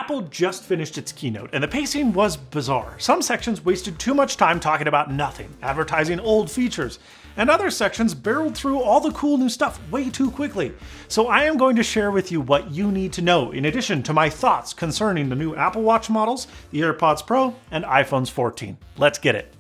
Apple just finished its keynote, and the pacing was bizarre. Some sections wasted too much time talking about nothing, advertising old features, and other sections barreled through all the cool new stuff way too quickly. So I am going to share with you what you need to know, in addition to my thoughts concerning the new Apple Watch models, the AirPods Pro, and iPhones 14. Let's get it.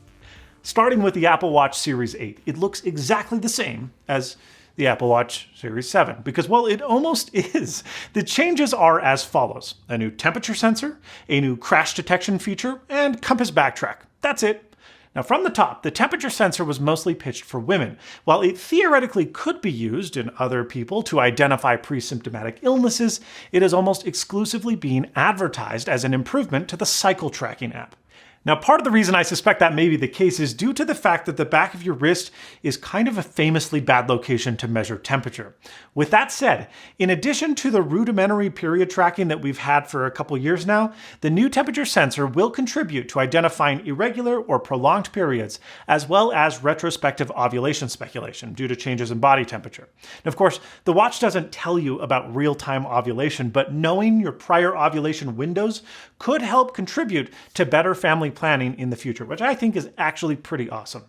Starting with the Apple Watch Series 8, it looks exactly the same as the Apple Watch Series 7, because, well, it almost is. The changes are as follows: a new temperature sensor, a new crash detection feature, and compass backtrack. That's it. Now, from the top, the temperature sensor was mostly pitched for women. While it theoretically could be used in other people to identify pre-symptomatic illnesses, it is almost exclusively being advertised as an improvement to the cycle tracking app. Now, part of the reason I suspect that may be the case is due to the fact that the back of your wrist is kind of a famously bad location to measure temperature. With that said, in addition to the rudimentary period tracking that we've had for a couple years now, the new temperature sensor will contribute to identifying irregular or prolonged periods, as well as retrospective ovulation speculation due to changes in body temperature. And of course, the watch doesn't tell you about real-time ovulation, but knowing your prior ovulation windows could help contribute to better family planning in the future, which I think is actually pretty awesome.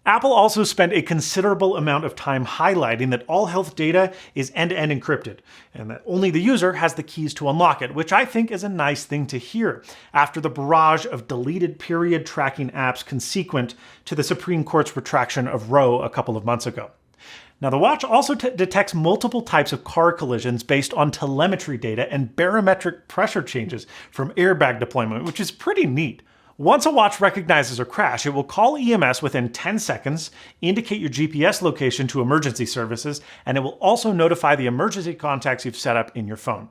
Apple also spent a considerable amount of time highlighting that all health data is end-to-end encrypted, and that only the user has the keys to unlock it, which I think is a nice thing to hear after the barrage of deleted period tracking apps consequent to the Supreme Court's retraction of Roe a couple of months ago. Now, the watch also detects multiple types of car collisions based on telemetry data and barometric pressure changes from airbag deployment, which is pretty neat. Once a watch recognizes a crash, it will call EMS within 10 seconds, indicate your GPS location to emergency services, and it will also notify the emergency contacts you've set up in your phone.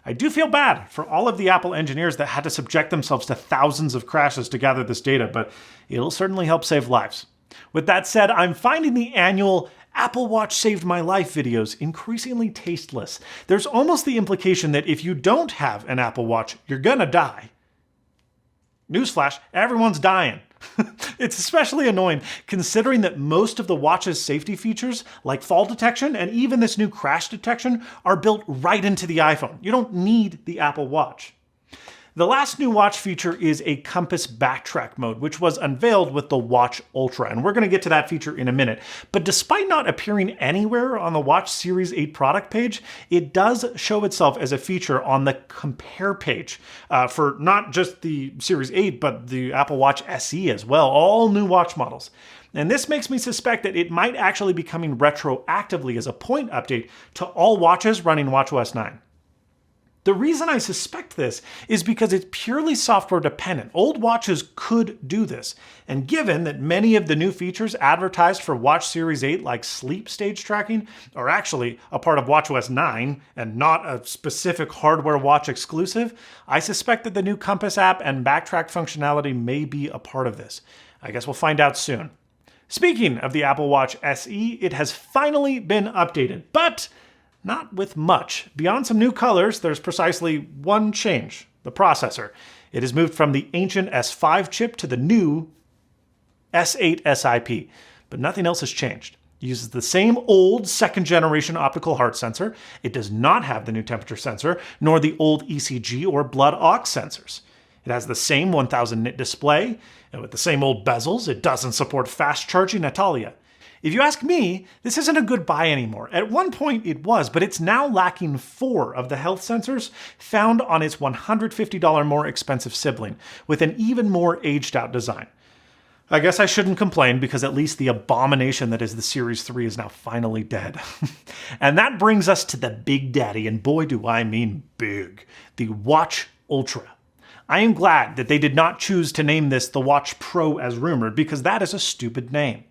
I do feel bad for all of the Apple engineers that had to subject themselves to thousands of crashes to gather this data, but it'll certainly help save lives. With that said, I'm finding the annual Apple Watch Saved My Life videos increasingly tasteless. There's almost the implication that if you don't have an Apple Watch, you're gonna die. Newsflash, everyone's dying. It's especially annoying considering that most of the watch's safety features, like fall detection and even this new crash detection, are built right into the iPhone. You don't need the Apple Watch. The last new watch feature is a compass backtrack mode, which was unveiled with the Watch Ultra, and we're going to get to that feature in a minute. But despite not appearing anywhere on the Watch Series 8 product page, it does show itself as a feature on the compare page for not just the Series 8, but the Apple Watch SE as well, all new watch models. And this makes me suspect that it might actually be coming retroactively as a point update to all watches running watchOS 9. The reason I suspect this is because it's purely software dependent. Old watches could do this, and given that many of the new features advertised for Watch Series 8, like sleep stage tracking, are actually a part of watchOS 9 and not a specific hardware watch exclusive, I suspect that the new Compass app and backtrack functionality may be a part of this. I guess we'll find out soon. Speaking of the Apple Watch SE, it has finally been updated, but not with much. Beyond some new colors, there's precisely one change: the processor. It has moved from the ancient S5 chip to the new S8 SiP, but nothing else has changed. It uses the same old second-generation optical heart sensor. It does not have the new temperature sensor, nor the old ECG or blood ox sensors. It has the same 1000 nit display, and with the same old bezels, it doesn't support fast charging at all yet. If you ask me, this isn't a good buy anymore. At one point it was, but it's now lacking 4 of the health sensors found on its $150 more expensive sibling, with an even more aged out design. I guess I shouldn't complain because at least the abomination that is the Series 3 is now finally dead. And that brings us to the big daddy, and boy do I mean big, the Watch Ultra. I am glad that they did not choose to name this the Watch Pro as rumored, because that is a stupid name.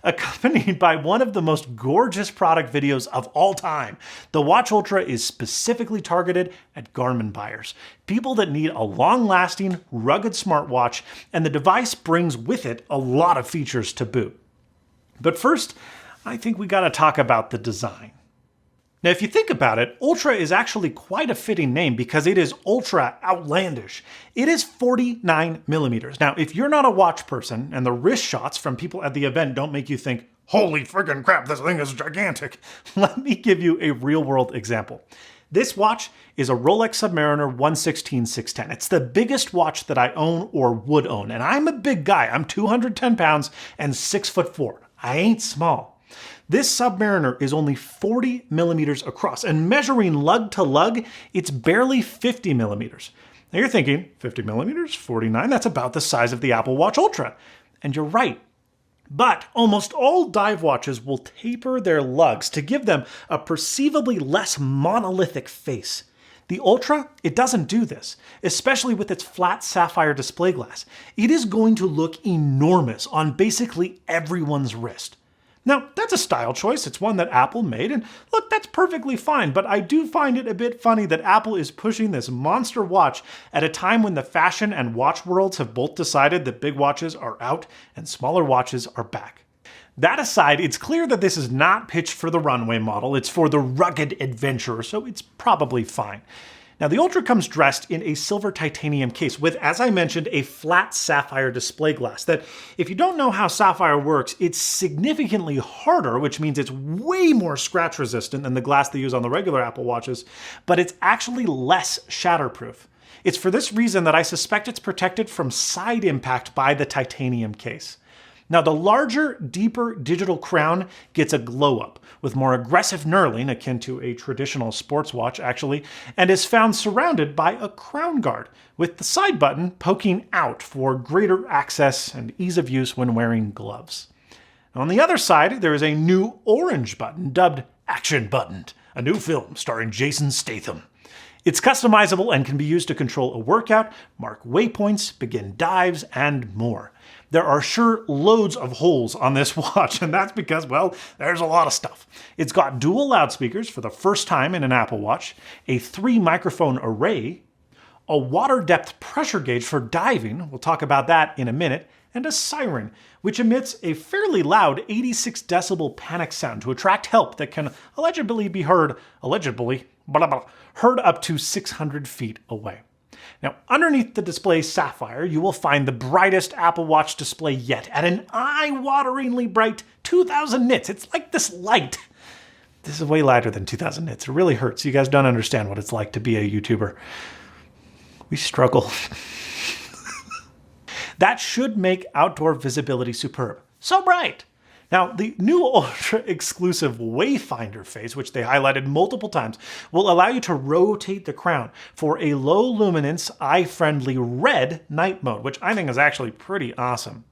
Accompanied by one of the most gorgeous product videos of all time, the Watch Ultra is specifically targeted at Garmin buyers, people that need a long-lasting, rugged smartwatch, and the device brings with it a lot of features to boot. But first, I think we gotta talk about the design. Now, if you think about it, Ultra is actually quite a fitting name because it is ultra outlandish. It is 49 millimeters. Now, if you're not a watch person and the wrist shots from people at the event don't make you think, holy friggin' crap, this thing is gigantic, let me give you a real-world example. This watch is a Rolex Submariner 116-610. It's the biggest watch that I own or would own, and I'm a big guy. I'm 210 pounds and 6'4". I ain't small. This Submariner is only 40 millimeters across, and measuring lug to lug, it's barely 50 millimeters. Now you're thinking, 50 millimeters, 49, that's about the size of the Apple Watch Ultra. And you're right. But almost all dive watches will taper their lugs to give them a perceivably less monolithic face. The Ultra, it doesn't do this, especially with its flat sapphire display glass. It is going to look enormous on basically everyone's wrist. Now, that's a style choice. It's one that Apple made, and look, that's perfectly fine, but I do find it a bit funny that Apple is pushing this monster watch at a time when the fashion and watch worlds have both decided that big watches are out and smaller watches are back. That aside, it's clear that this is not pitched for the runway model. It's for the rugged adventurer, so it's probably fine. Now, the Ultra comes dressed in a silver titanium case with, as I mentioned, a flat sapphire display glass that, if you don't know how sapphire works, it's significantly harder, which means it's way more scratch resistant than the glass they use on the regular Apple Watches, but it's actually less shatterproof. It's for this reason that I suspect it's protected from side impact by the titanium case. Now, the larger, deeper digital crown gets a glow-up, with more aggressive knurling, akin to a traditional sports watch actually, and is found surrounded by a crown guard, with the side button poking out for greater access and ease of use when wearing gloves. On the other side, there is a new orange button, dubbed Action Button, a new film starring Jason Statham. It's customizable and can be used to control a workout, mark waypoints, begin dives, and more. There are sure loads of holes on this watch, and that's because, well, there's a lot of stuff. It's got dual loudspeakers for the first time in an Apple Watch, a 3-microphone array, a water depth pressure gauge for diving, we'll talk about that in a minute, and a siren, which emits a fairly loud 86 decibel panic sound to attract help that can allegedly be heard up to 600 feet away. Now, underneath the display sapphire, you will find the brightest Apple Watch display yet at an eye-wateringly bright 2000 nits. It's like this light. This is way lighter than 2000 nits. It really hurts. You guys don't understand what it's like to be a YouTuber. We struggle. That should make outdoor visibility superb. So bright! Now, the new Ultra-exclusive Wayfinder face, which they highlighted multiple times, will allow you to rotate the crown for a low-luminance, eye-friendly red night mode, which I think is actually pretty awesome.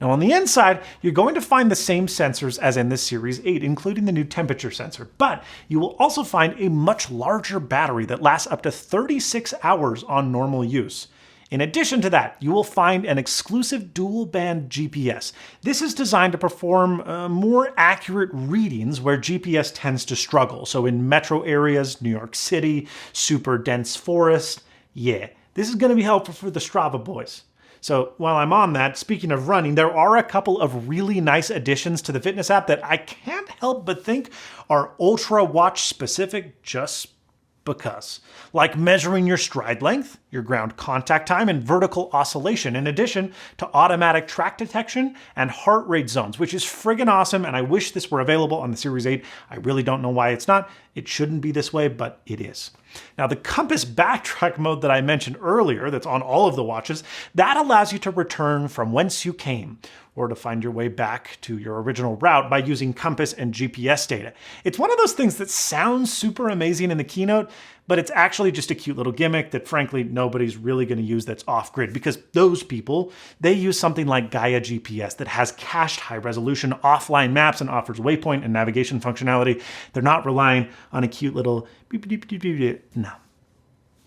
Now, on the inside, you're going to find the same sensors as in the Series 8, including the new temperature sensor, but you will also find a much larger battery that lasts up to 36 hours on normal use. In addition to that, you will find an exclusive dual-band GPS. This is designed to perform more accurate readings where GPS tends to struggle. So in metro areas, New York City, super dense forest, yeah, this is going to be helpful for the Strava boys. So while I'm on that, speaking of running, there are a couple of really nice additions to the fitness app that I can't help but think are Ultra Watch specific just because. Like measuring your stride length, your ground contact time, and vertical oscillation, in addition to automatic track detection and heart rate zones, which is friggin' awesome, and I wish this were available on the Series 8. I really don't know why it's not. It shouldn't be this way, but it is. Now, the compass backtrack mode that I mentioned earlier, that's on all of the watches, that allows you to return from whence you came, or to find your way back to your original route by using compass and GPS data. It's one of those things that sounds super amazing in the keynote, but it's actually just a cute little gimmick that frankly nobody's really going to use that's off-grid, because those people, they use something like Gaia GPS that has cached high-resolution offline maps and offers waypoint and navigation functionality. They're not relying on a cute little beep-a-doop-a-doop-a-doop. No.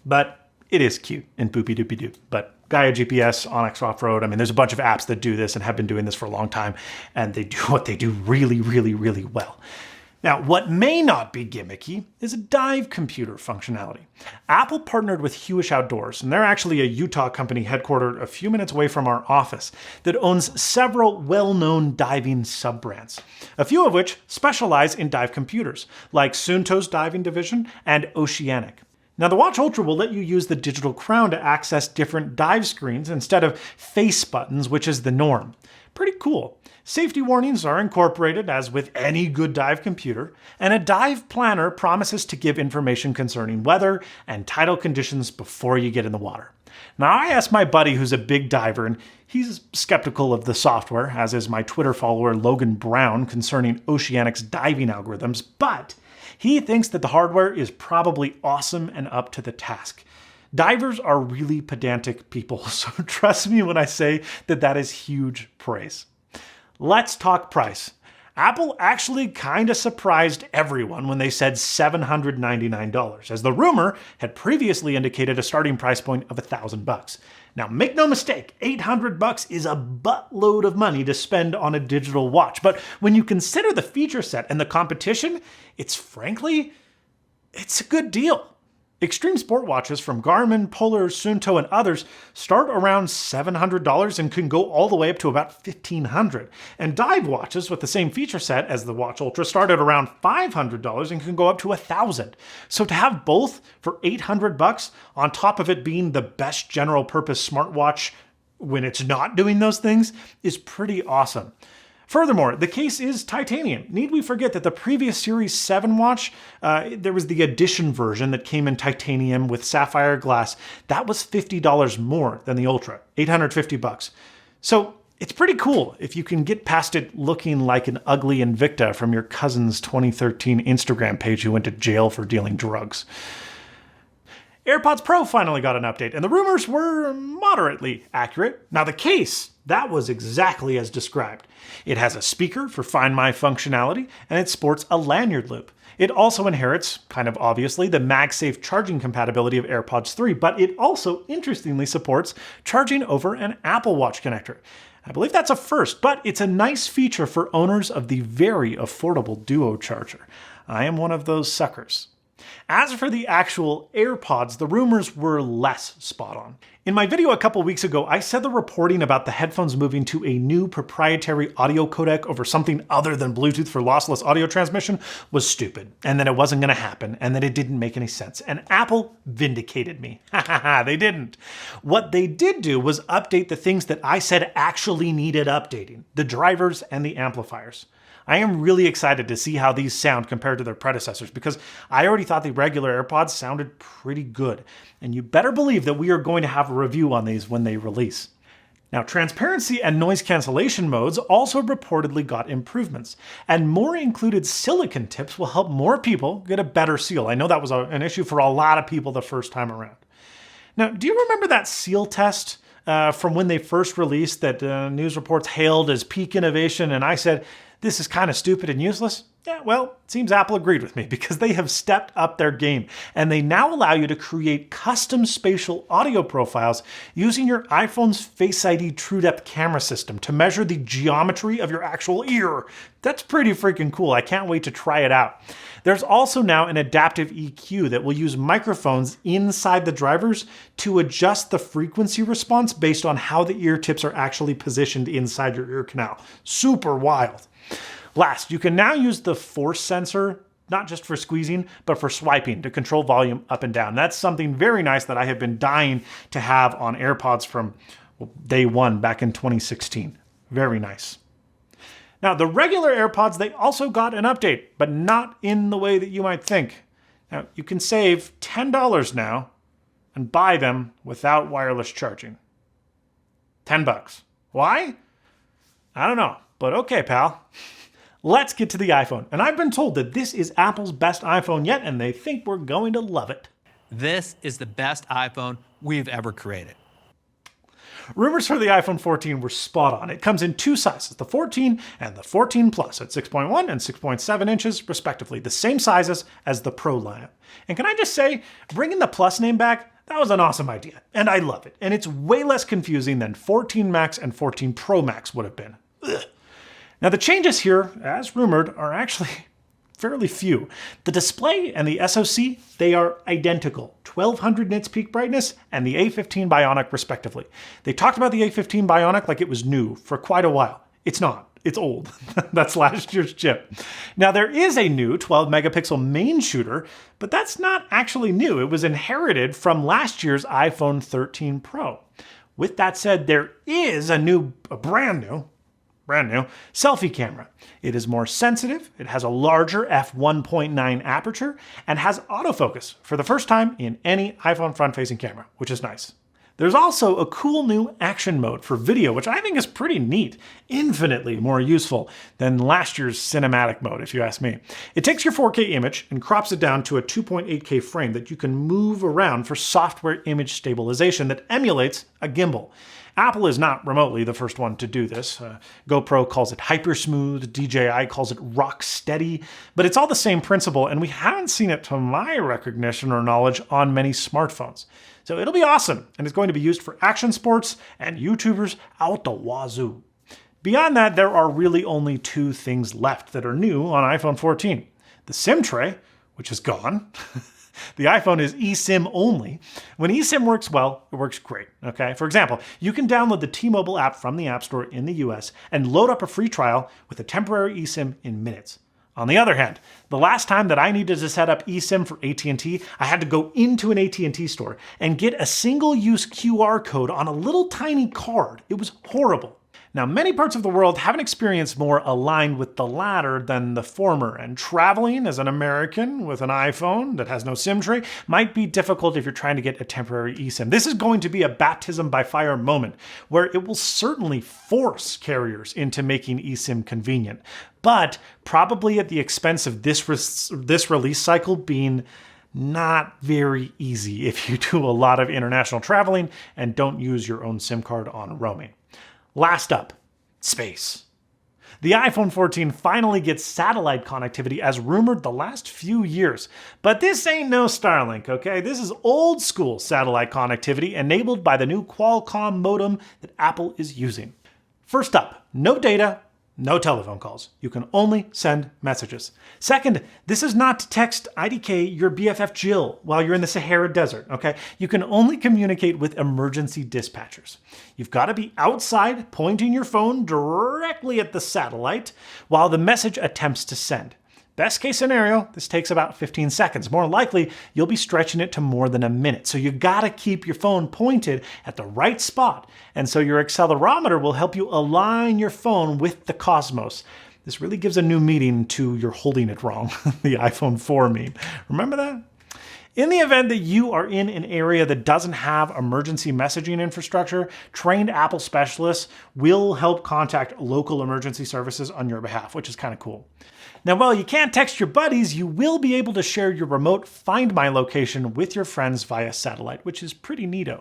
But it is cute and boopy-doopy-doop. But Gaia GPS, Onyx Off-Road, I mean, there's a bunch of apps that do this and have been doing this for a long time, and they do what they do really, really, really well. Now, what may not be gimmicky is a dive computer functionality. Apple partnered with Hewish Outdoors, and they're actually a Utah company headquartered a few minutes away from our office that owns several well-known diving sub-brands, a few of which specialize in dive computers, like Sunto's diving division and Oceanic. Now the Watch Ultra will let you use the digital crown to access different dive screens instead of face buttons, which is the norm. Pretty cool. Safety warnings are incorporated as with any good dive computer, and a dive planner promises to give information concerning weather and tidal conditions before you get in the water. Now I asked my buddy who's a big diver, and he's skeptical of the software, as is my Twitter follower Logan Brown concerning Oceanic's diving algorithms, but he thinks that the hardware is probably awesome and up to the task. Divers are really pedantic people, so trust me when I say that that is huge praise. Let's talk price. Apple actually kind of surprised everyone when they said $799, as the rumor had previously indicated a starting price point of $1,000. Now, make no mistake, $800 is a buttload of money to spend on a digital watch, but when you consider the feature set and the competition, it's a good deal. Extreme sport watches from Garmin, Polar, Suunto, and others start around $700 and can go all the way up to about $1,500. And dive watches with the same feature set as the Watch Ultra start at around $500 and can go up to $1,000. So to have both for $800 on top of it being the best general purpose smartwatch when it's not doing those things is pretty awesome. Furthermore, the case is titanium. Need we forget that the previous Series 7 watch, there was the edition version that came in titanium with sapphire glass. That was $50 more than the Ultra, $850. So it's pretty cool if you can get past it looking like an ugly Invicta from your cousin's 2013 Instagram page who went to jail for dealing drugs. AirPods Pro finally got an update, and the rumors were moderately accurate. Now the case, that was exactly as described. It has a speaker for Find My functionality, and it sports a lanyard loop. It also inherits, kind of obviously, the MagSafe charging compatibility of AirPods 3, but it also interestingly supports charging over an Apple Watch connector. I believe that's a first, but it's a nice feature for owners of the very affordable Duo charger. I am one of those suckers. As for the actual AirPods, the rumors were less spot on. In my video a couple weeks ago, I said the reporting about the headphones moving to a new proprietary audio codec over something other than Bluetooth for lossless audio transmission was stupid, and that it wasn't going to happen, and that it didn't make any sense. And Apple vindicated me. They didn't. What they did do was update the things that I said actually needed updating, the drivers and the amplifiers. I am really excited to see how these sound compared to their predecessors because I already thought the regular AirPods sounded pretty good. And you better believe that we are going to have a review on these when they release. Now, transparency and noise cancellation modes also reportedly got improvements, and more included silicon tips will help more people get a better seal. I know that was an issue for a lot of people the first time around. Now, do you remember that seal test from when they first released that news reports hailed as peak innovation, and I said, this is kind of stupid and useless? Yeah, well, it seems Apple agreed with me because they have stepped up their game and they now allow you to create custom spatial audio profiles using your iPhone's Face ID TrueDepth camera system to measure the geometry of your actual ear. That's pretty freaking cool. I can't wait to try it out. There's also now an adaptive EQ that will use microphones inside the drivers to adjust the frequency response based on how the ear tips are actually positioned inside your ear canal. Super wild. Last, you can now use the force sensor, not just for squeezing, but for swiping to control volume up and down. That's something very nice that I have been dying to have on AirPods from day one back in 2016. Very nice. Now, the regular AirPods, they also got an update, but not in the way that you might think. Now, you can save $10 now and buy them without wireless charging. $10. Why? I don't know, but okay, pal. Let's get to the iPhone. And I've been told that this is Apple's best iPhone yet, and they think we're going to love it. This is the best iPhone we've ever created. Rumors for the iPhone 14 were spot on. It comes in two sizes, the 14 and the 14 Plus at 6.1 and 6.7 inches, respectively, the same sizes as the Pro lineup. And can I just say, bringing the Plus name back, that was an awesome idea, and I love it. And it's way less confusing than 14 Max and 14 Pro Max would have been. Ugh. Now the changes here, as rumored, are actually fairly few. The display and the SoC, they are identical. 1200 nits peak brightness and the A15 Bionic respectively. They talked about the A15 Bionic like it was new for quite a while. It's not. It's old. That's last year's chip. Now, there is a new 12 megapixel main shooter, but that's not actually new. It was inherited from last year's iPhone 13 Pro. With that said, there is a brand new selfie camera. It is more sensitive, it has a larger f1.9 aperture, and has autofocus for the first time in any iPhone front-facing camera, which is nice. There's also a cool new action mode for video, which I think is pretty neat, infinitely more useful than last year's cinematic mode, if you ask me. It takes your 4K image and crops it down to a 2.8K frame that you can move around for software image stabilization that emulates a gimbal. Apple is not remotely the first one to do this. GoPro calls it hypersmooth, DJI calls it rock steady, but it's all the same principle, and we haven't seen it, to my recognition or knowledge, on many smartphones. So it'll be awesome, and it's going to be used for action sports and YouTubers out the wazoo. Beyond that, there are really only two things left that are new on iPhone 14. The SIM tray, which is gone. The iPhone is eSIM only. When eSIM works well, it works great, okay? For example, you can download the T-Mobile app from the App Store in the US and load up a free trial with a temporary eSIM in minutes. On the other hand, the last time that I needed to set up eSIM for AT&T, I had to go into an AT&T store and get a single-use QR code on a little tiny card. It was horrible. Now, many parts of the world have an experience more aligned with the latter than the former, and traveling as an American with an iPhone that has no SIM tray might be difficult if you're trying to get a temporary eSIM. This is going to be a baptism by fire moment, where it will certainly force carriers into making eSIM convenient, but probably at the expense of this release cycle being not very easy if you do a lot of international traveling and don't use your own SIM card on roaming. Last up, space. The iPhone 14 finally gets satellite connectivity as rumored the last few years. But this ain't no Starlink, okay? This is old school satellite connectivity enabled by the new Qualcomm modem that Apple is using. First up, no data, no telephone calls. You can only send messages. Second, this is not to text IDK your BFF Jill while you're in the Sahara Desert, okay? You can only communicate with emergency dispatchers. You've got to be outside pointing your phone directly at the satellite while the message attempts to send. Best case scenario, this takes about 15 seconds. More likely, you'll be stretching it to more than a minute. So you gotta keep your phone pointed at the right spot. And so your accelerometer will help you align your phone with the cosmos. This really gives a new meaning to "you're holding it wrong," the iPhone 4 meme. Remember that? In the event that you are in an area that doesn't have emergency messaging infrastructure, trained Apple specialists will help contact local emergency services on your behalf, which is kind of cool. Now, while you can't text your buddies, you will be able to share your remote Find My location with your friends via satellite, which is pretty neato.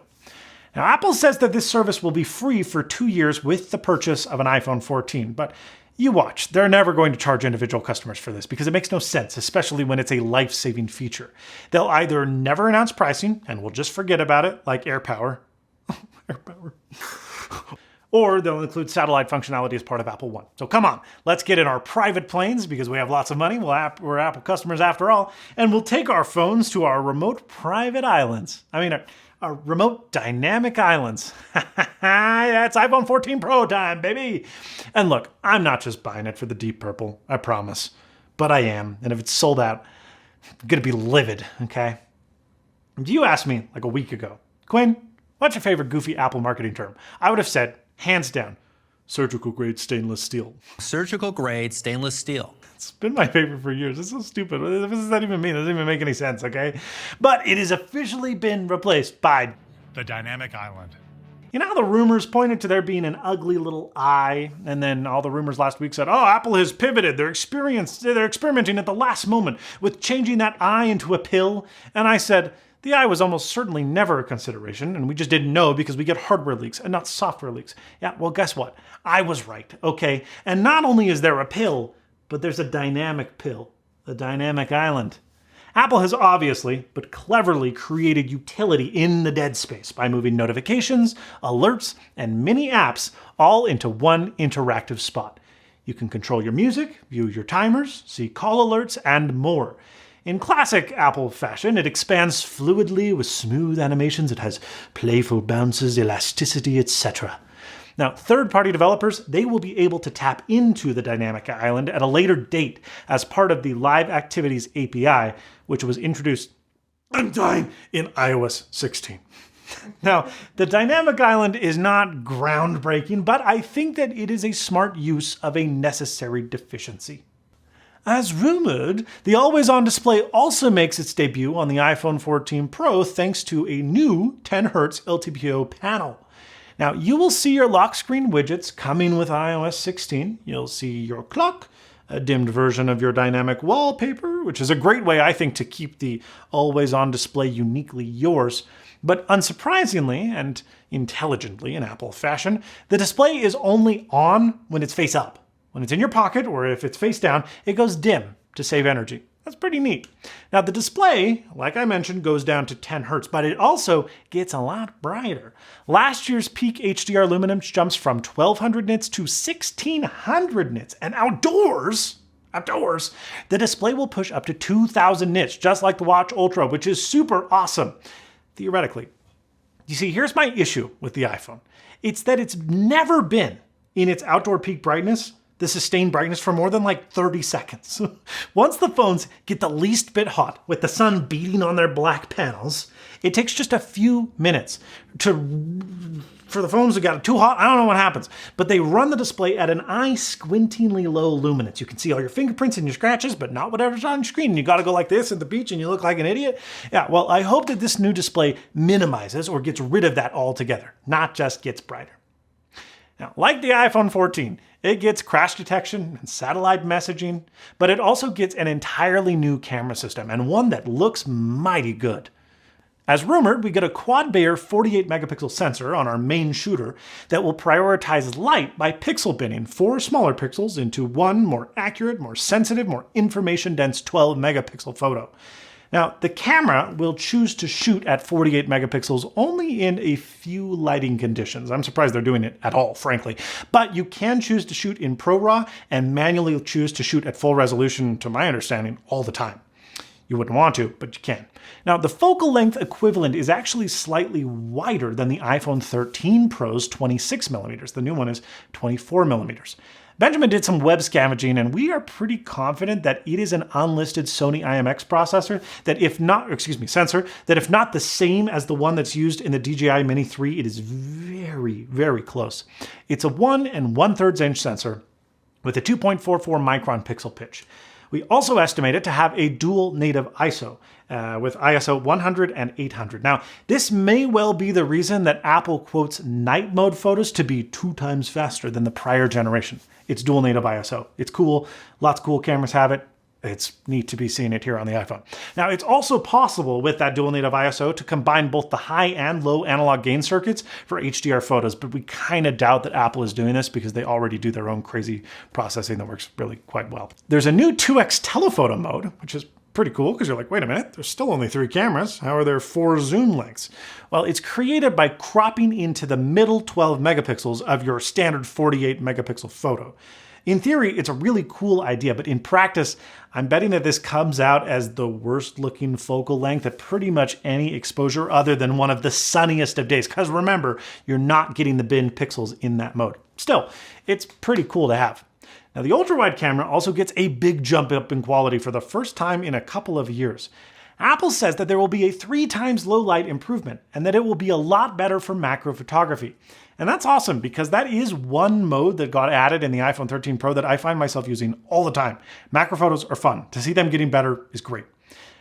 Now, Apple says that this service will be free for 2 years with the purchase of an iPhone 14, but you watch. They're never going to charge individual customers for this because it makes no sense, especially when it's a life-saving feature. They'll either never announce pricing, and we'll just forget about it, like AirPower. AirPower. Or they'll include satellite functionality as part of Apple One. So come on, let's get in our private planes because we have lots of money. We're Apple customers after all, and we'll take our phones to our remote private islands. Our remote dynamic islands. That's iPhone 14 Pro time, baby. And look, I'm not just buying it for the deep purple, I promise. But I am, and if it's sold out, I'm gonna be livid, okay? If you asked me like a week ago, Quinn, what's your favorite goofy Apple marketing term? I would have said, hands down, surgical grade stainless steel. Surgical grade stainless steel. It's been my favorite for years. It's so stupid. What does that even mean? It doesn't even make any sense, okay? But it has officially been replaced by the dynamic island. You know how the rumors pointed to there being an ugly little eye, and then all the rumors last week said, oh, Apple has pivoted. They're experimenting at the last moment with changing that eye into a pill. And I said, the eye was almost certainly never a consideration, and we just didn't know because we get hardware leaks and not software leaks. Yeah, well, guess what? I was right, okay? And not only is there a pill, but there's a dynamic pill, the dynamic island. Apple has obviously, but cleverly created utility in the dead space by moving notifications, alerts, and mini apps all into one interactive spot. You can control your music, view your timers, see call alerts, and more. In classic Apple fashion, it expands fluidly with smooth animations. It has playful bounces, elasticity, etc. Now, third-party developers, they will be able to tap into the dynamic island at a later date as part of the Live Activities API, which was introduced, I'm dying, in iOS 16. Now, the dynamic island is not groundbreaking, but I think that it is a smart use of a necessary deficiency. As rumored, the always-on display also makes its debut on the iPhone 14 Pro thanks to a new 10Hz LTPO panel. Now, you will see your lock screen widgets coming with iOS 16. You'll see your clock, a dimmed version of your dynamic wallpaper, which is a great way, I think, to keep the always-on display uniquely yours. But unsurprisingly, and intelligently in Apple fashion, the display is only on when it's face up. When it's in your pocket, or if it's face down, it goes dim to save energy. That's pretty neat. Now the display, like I mentioned, goes down to 10 Hz, but it also gets a lot brighter. Last year's peak HDR luminance jumps from 1200 nits to 1600 nits, and outdoors, the display will push up to 2000 nits, just like the Watch Ultra, which is super awesome, theoretically. You see, here's my issue with the iPhone. It's that it's never been in its outdoor peak brightness, the sustained brightness, for more than like 30 seconds. Once the phones get the least bit hot with the sun beating on their black panels, it takes just a few minutes for the phones that got too hot. I don't know what happens, but they run the display at an eye-squintingly low luminance. You can see all your fingerprints and your scratches, but not whatever's on your screen. You got to go like this at the beach and you look like an idiot. Yeah, well, I hope that this new display minimizes or gets rid of that altogether, not just gets brighter. Now, like the iPhone 14, it gets crash detection and satellite messaging, but it also gets an entirely new camera system, and one that looks mighty good. As rumored, we get a quad-Bayer 48 megapixel sensor on our main shooter that will prioritize light by pixel binning 4 smaller pixels into one more accurate, more sensitive, more information-dense 12 megapixel photo. Now, the camera will choose to shoot at 48 megapixels only in a few lighting conditions. I'm surprised they're doing it at all, frankly. But you can choose to shoot in ProRAW and manually choose to shoot at full resolution, to my understanding, all the time. You wouldn't want to, but you can. Now, the focal length equivalent is actually slightly wider than the iPhone 13 Pro's 26 millimeters. The new one is 24 millimeters. Benjamin did some web scavenging, and we are pretty confident that it is an unlisted Sony IMX processor that sensor, that if not the same as the one that's used in the DJI Mini 3, it is very, very close. It's a 1 1/3 inch sensor with a 2.44 micron pixel pitch. We also estimate it to have a dual native ISO with ISO 100 and 800. Now, this may well be the reason that Apple quotes night mode photos to be 2 times faster than the prior generation. It's dual native ISO. It's cool. Lots of cool cameras have it. It's neat to be seeing it here on the iPhone. Now, it's also possible with that dual native ISO to combine both the high and low analog gain circuits for HDR photos, but we kind of doubt that Apple is doing this because they already do their own crazy processing that works really quite well. There's a new 2x telephoto mode, which is pretty cool because you're like, wait a minute, there's still only 3 cameras. How are there 4 zoom lengths? Well, it's created by cropping into the middle 12 megapixels of your standard 48 megapixel photo. In theory, it's a really cool idea, but in practice, I'm betting that this comes out as the worst looking focal length at pretty much any exposure other than one of the sunniest of days. Because remember, you're not getting the binned pixels in that mode. Still, it's pretty cool to have. Now, the ultra-wide camera also gets a big jump up in quality for the first time in a couple of years. Apple says that there will be a 3 times low light improvement and that it will be a lot better for macro photography. And that's awesome because that is one mode that got added in the iPhone 13 Pro that I find myself using all the time. Macro photos are fun. To see them getting better is great.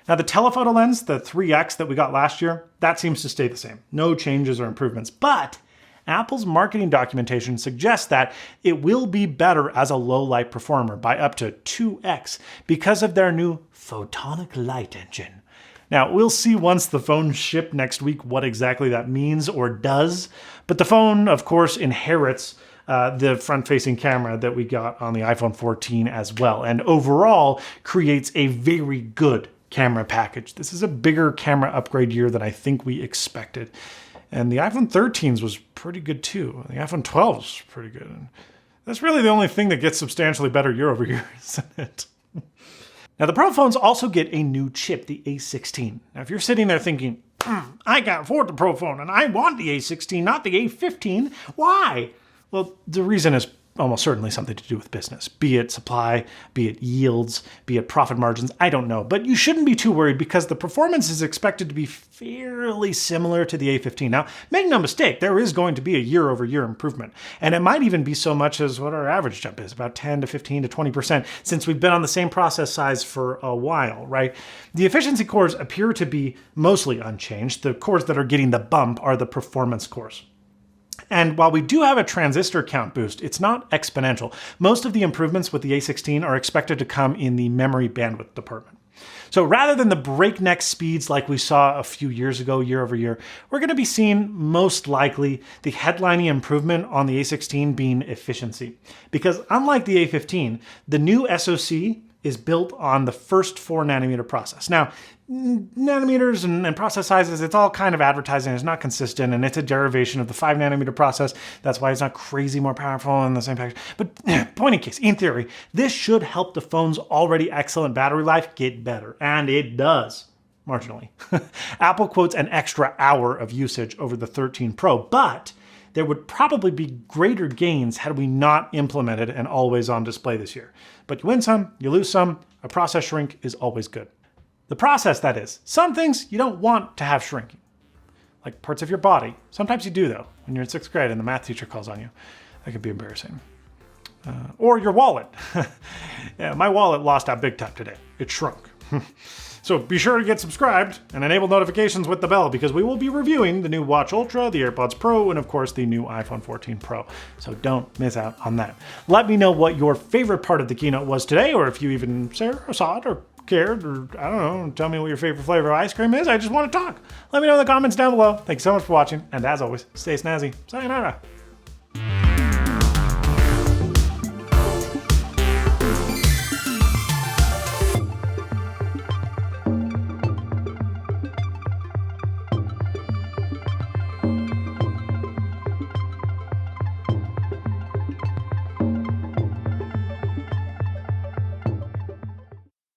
Now, the telephoto lens, the 3X that we got last year, that seems to stay the same. No changes or improvements. But Apple's marketing documentation suggests that it will be better as a low light performer by up to 2x because of their new photonic light engine. Now, we'll see once the phone ship next week what exactly that means or does, but the phone, of course, inherits the front-facing camera that we got on the iPhone 14 as well, and overall creates a very good camera package. This is a bigger camera upgrade year than I think we expected. And the iPhone 13s was pretty good too. The iPhone 12 was pretty good. And that's really the only thing that gets substantially better year over year, isn't it? Now, the Pro phones also get a new chip, the A16. Now, if you're sitting there thinking, I can't afford the Pro phone and I want the A16, not the A15, why? Well, the reason is almost certainly something to do with business, be it supply, be it yields, be it profit margins, I don't know. But you shouldn't be too worried because the performance is expected to be fairly similar to the A15. Now, make no mistake, there is going to be a year-over-year improvement. And it might even be so much as what our average jump is, about 10 to 15 to 20%, since we've been on the same process size for a while, right? The efficiency cores appear to be mostly unchanged. The cores that are getting the bump are the performance cores. And while we do have a transistor count boost, it's not exponential. Most of the improvements with the A16 are expected to come in the memory bandwidth department. So rather than the breakneck speeds like we saw a few years ago, year over year, we're going to be seeing most likely the headlining improvement on the A16 being efficiency. Because unlike the A15, the new SoC is built on the first 4 nanometer process. Now, nanometers and process sizes, it's all kind of advertising. It's not consistent, and it's a derivation of the 5 nanometer process. That's why it's not crazy more powerful in the same package. But point in case, in theory, this should help the phone's already excellent battery life get better. And it does, marginally. Apple quotes an extra hour of usage over the 13 Pro, but there would probably be greater gains had we not implemented an always-on display this year. But you win some, you lose some. A process shrink is always good. The process, that is. Some things you don't want to have shrinking. Like parts of your body. Sometimes you do, though, when you're in 6th grade and the math teacher calls on you. That could be embarrassing. Or your wallet. Yeah, my wallet lost out big time today. It shrunk. So be sure to get subscribed and enable notifications with the bell because we will be reviewing the new Watch Ultra, the AirPods Pro, and of course the new iPhone 14 Pro. So don't miss out on that. Let me know what your favorite part of the keynote was today, or if you even saw it or cared, or I don't know, tell me what your favorite flavor of ice cream is. I just want to talk. Let me know in the comments down below. Thanks so much for watching, and as always, stay snazzy. Sayonara.